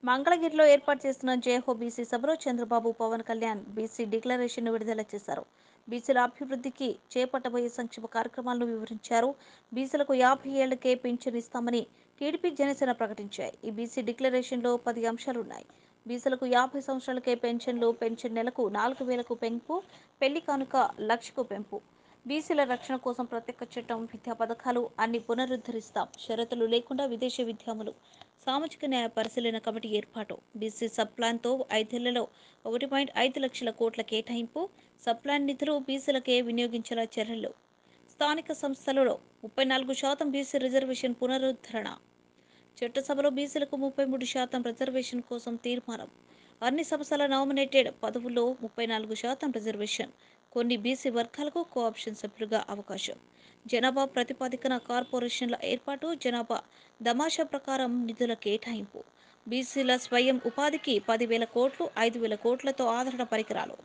మంగళగిరిలో ఏర్పాటు చేస్తున్న జేహో బీసీ సభలో చంద్రబాబు, పవన్ కళ్యాణ్ బీసీ డిక్లరేషన్ విడుదల చేశారు. బీసీల అభివృద్ధికి చేపట్టబోయే సంక్షేమ కార్యక్రమాలను వివరించారు. బీసీలకు 50 ఏళ్లకే పింఛన్ ఇస్తామని టీడీపీ, జనసేన ప్రకటించాయి. ఈ బీసీ డిక్లరేషన్లో 10 అంశాలున్నాయి. బీసీలకు 50 సంవత్సరాలకే పెన్షన్ నెలకు 4,000కు పెంపు, పెళ్లి కానుక 1,00,000కు పెంపు, బీసీల రక్షణ కోసం ప్రత్యేక చట్టం, విద్యా పథకాలు అన్ని పునరుద్ధరిస్తాం, షరతులు లేకుండా విదేశీ విద్యాములు, సామాజిక న్యాయ పరిశీలన కమిటీ ఏర్పాటు, బీసీ సబ్ ప్లాన్తో 5 ఏళ్లలో 1.5 లక్షల కోట్ల కేటాయింపు, సబ్ ప్లాన్ నిధులు బీసీలకే వినియోగించేలా చర్యలు, స్థానిక సంస్థలలో 34% బీసీ రిజర్వేషన్ పునరుద్ధరణ, చట్టసభలో బీసీలకు 33% రిజర్వేషన్ కోసం తీర్మానం, అన్ని సంస్థల నామినేటెడ్ పదవుల్లో 34% రిజర్వేషన్, కొన్ని బీసీ వర్గాలకు కోఆప్షన్ సభ్యులుగా అవకాశం, జనాభా ప్రాతిపదికన కార్పొరేషన్ల ఏర్పాటు, జనాభా దామాషా ప్రకారం నిధుల కేటాయింపు, బీసీల స్వయం ఉపాధికి 10,000 కోట్లు, 5,000 కోట్లతో ఆదరణ పరికరాలు.